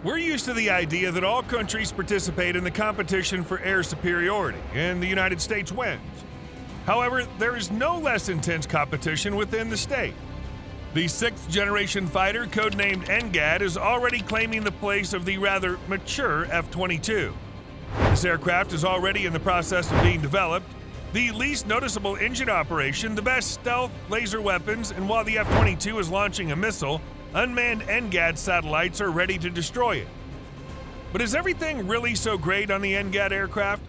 We're used to the idea that all countries participate in the competition for air superiority, and the United States wins. However, there is no less intense competition within the state. The 6th-generation fighter, codenamed NGAD, is already claiming the place of the rather mature F-22. This aircraft is already in the process of being developed, the least noticeable engine operation, the best stealth, laser weapons, and while the F-22 is launching a missile, unmanned NGAD satellites are ready to destroy it. But is everything really so great on the NGAD aircraft?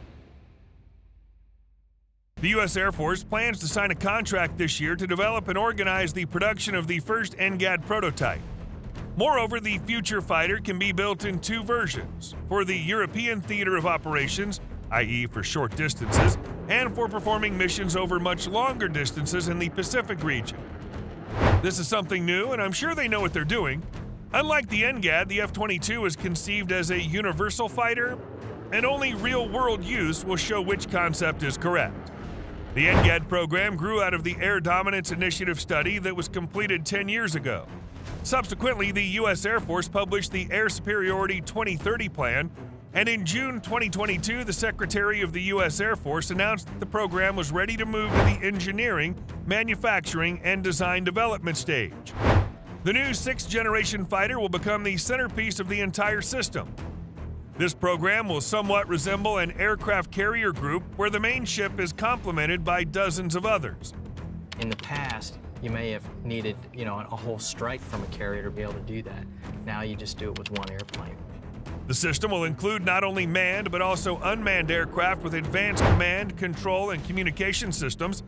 The U.S. Air Force plans to sign a contract this year to develop and organize the production of the first NGAD prototype. Moreover, the future fighter can be built in 2 versions, for the European theater of operations, i.e. for short distances, and for performing missions over much longer distances in the Pacific region. This is something new, and I'm sure they know what they're doing. Unlike the NGAD, the F-22 is conceived as a universal fighter, and only real-world use will show which concept is correct. The NGAD program grew out of the Air Dominance Initiative study that was completed 10 years ago. Subsequently, the U.S. Air Force published the Air Superiority 2030 plan, and in June 2022, the Secretary of the U.S. Air Force announced that the program was ready to move to the engineering, manufacturing, and design development stage. The new 6th-generation fighter will become the centerpiece of the entire system. This program will somewhat resemble an aircraft carrier group where the main ship is complemented by dozens of others. In the past, you may have needed, a whole strike from a carrier to be able to do that. Now you just do it with one airplane. The system will include not only manned but also unmanned aircraft with advanced command, control, and communication systems.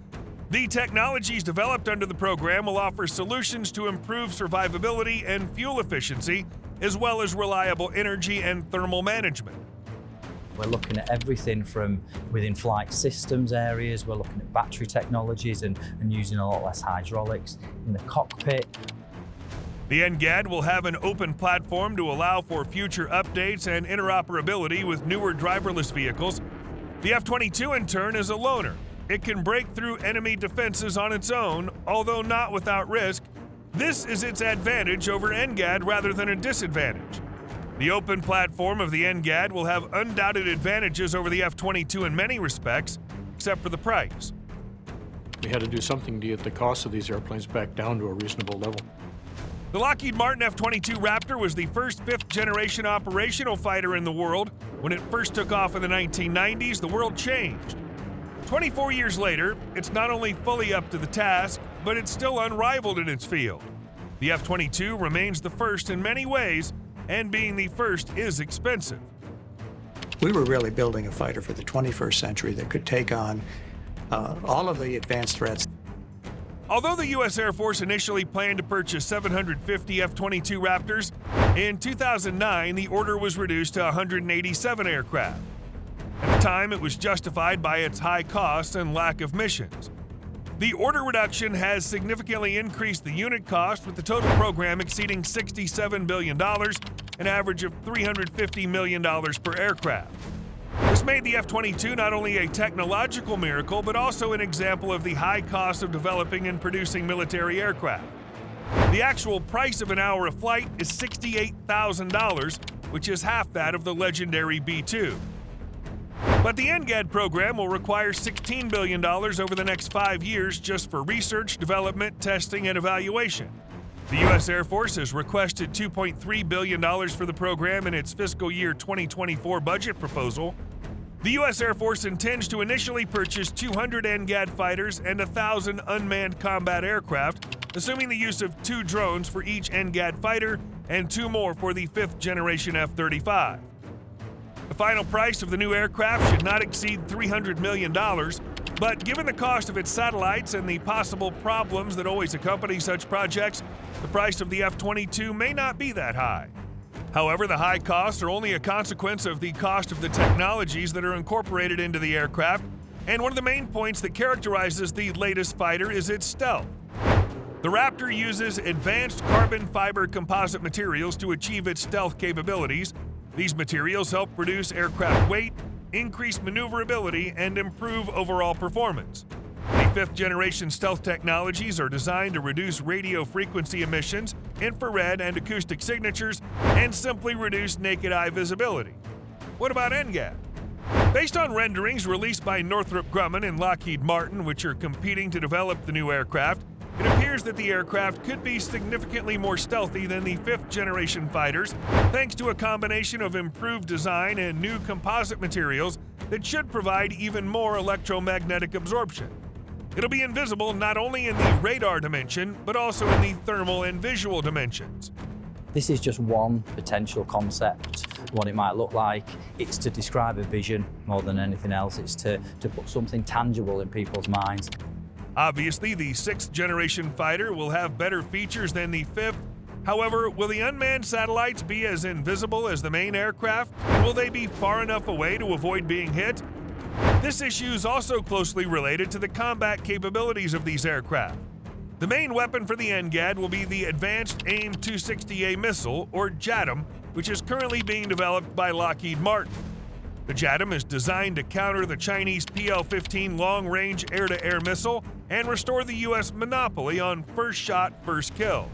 The technologies developed under the program will offer solutions to improve survivability and fuel efficiency, as well as reliable energy and thermal management. We're looking at everything from within flight systems areas, we're looking at battery technologies and using a lot less hydraulics in the cockpit. The NGAD will have an open platform to allow for future updates and interoperability with newer driverless vehicles. The F-22 in turn is a loner. It can break through enemy defenses on its own, although not without risk. This is its advantage over NGAD rather than a disadvantage. The open platform of the NGAD will have undoubted advantages over the F-22 in many respects, except for the price. We had to do something to get the cost of these airplanes back down to a reasonable level. The Lockheed Martin F-22 Raptor was the first 5th-generation operational fighter in the world. When it first took off in the 1990s, the world changed. 24 years later, it's not only fully up to the task, but it's still unrivaled in its field. The F-22 remains the first in many ways, and being the first is expensive. We were really building a fighter for the 21st century that could take on all of the advanced threats. Although the U.S. Air Force initially planned to purchase 750 F-22 Raptors, in 2009 the order was reduced to 187 aircraft. At the time, it was justified by its high cost and lack of missions. The order reduction has significantly increased the unit cost, with the total program exceeding $67 billion, an average of $350 million per aircraft. This made the F-22 not only a technological miracle, but also an example of the high cost of developing and producing military aircraft. The actual price of an hour of flight is $68,000, which is half that of the legendary B-2. But the NGAD program will require $16 billion over the next 5 years just for research, development, testing, and evaluation. The U.S. Air Force has requested $2.3 billion for the program in its fiscal year 2024 budget proposal. The U.S. Air Force intends to initially purchase 200 NGAD fighters and 1,000 unmanned combat aircraft, assuming the use of 2 drones for each NGAD fighter and 2 more for the 5th-generation F-35. The final price of the new aircraft should not exceed $300 million, but given the cost of its satellites and the possible problems that always accompany such projects, the price of the F-22 may not be that high. However, the high costs are only a consequence of the cost of the technologies that are incorporated into the aircraft, and one of the main points that characterizes the latest fighter is its stealth. The Raptor uses advanced carbon fiber composite materials to achieve its stealth capabilities. These materials help reduce aircraft weight, increase maneuverability, and improve overall performance. The 5th-generation stealth technologies are designed to reduce radio frequency emissions infrared and acoustic signatures, and simply reduce naked eye visibility. What about NGAD? Based on renderings released by Northrop Grumman and Lockheed Martin, which are competing to develop the new aircraft, it appears that the aircraft could be significantly more stealthy than the 5th-generation fighters, thanks to a combination of improved design and new composite materials that should provide even more electromagnetic absorption. It'll be invisible not only in the radar dimension, but also in the thermal and visual dimensions. This is just one potential concept, what it might look like. It's to describe a vision more than anything else. It's to put something tangible in people's minds. Obviously, the 6th-generation fighter will have better features than the 5th. However, will the unmanned satellites be as invisible as the main aircraft? And will they be far enough away to avoid being hit? This issue is also closely related to the combat capabilities of these aircraft. The main weapon for the NGAD will be the Advanced AIM-260A missile, or JADM, which is currently being developed by Lockheed Martin. The JADM is designed to counter the Chinese PL-15 long-range air-to-air missile and restore the U.S. monopoly on first shot, first kill.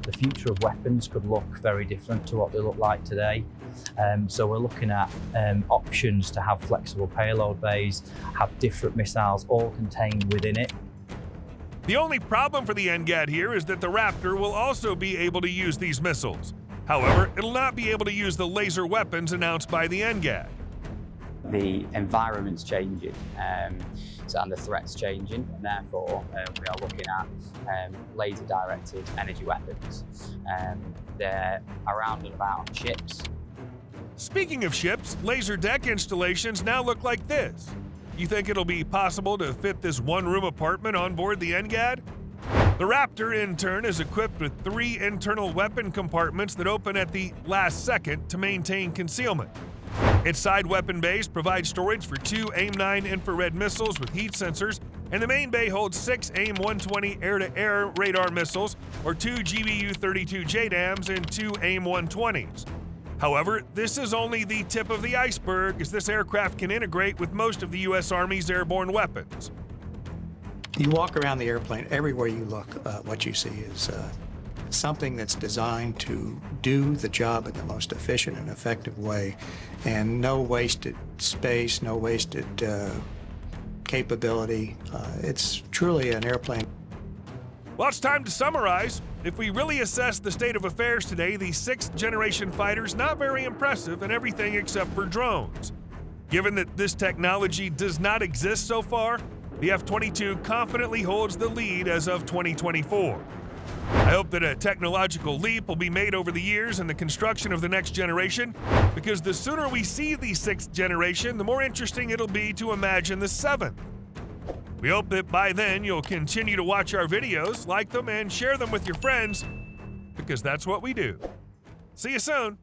The future of weapons could look very different to what they look like today. So we're looking at options to have flexible payload bays, have different missiles all contained within it. The only problem for the NGAD here is that the Raptor will also be able to use these missiles. However, it'll not be able to use the laser weapons announced by the NGAD. The environment's changing, and the threat's changing, and therefore we are looking at laser-directed energy weapons. They're around and about on ships. Speaking of ships, laser deck installations now look like this. You think it'll be possible to fit this one-room apartment on board the NGAD? The Raptor, in turn, is equipped with 3 internal weapon compartments that open at the last second to maintain concealment. Its side weapon bays provide storage for 2 AIM-9 infrared missiles with heat sensors, and the main bay holds 6 AIM-120 air-to-air radar missiles, or 2 GBU-32 JDAMs and 2 AIM-120s. However, this is only the tip of the iceberg, as this aircraft can integrate with most of the U.S. Army's airborne weapons. You walk around the airplane, everywhere you look, what you see is something that's designed to do the job in the most efficient and effective way, and no wasted space, no wasted capability. It's truly an airplane. Well, it's time to summarize. If we really assess the state of affairs today, the 6th-generation fighter's not very impressive in everything except for drones. Given that this technology does not exist so far, the F-22 confidently holds the lead as of 2024. I hope that a technological leap will be made over the years in the construction of the next generation, because the sooner we see the 6th generation, the more interesting it'll be to imagine the 7th. We hope that by then you'll continue to watch our videos, like them, and share them with your friends, because that's what we do. See you soon.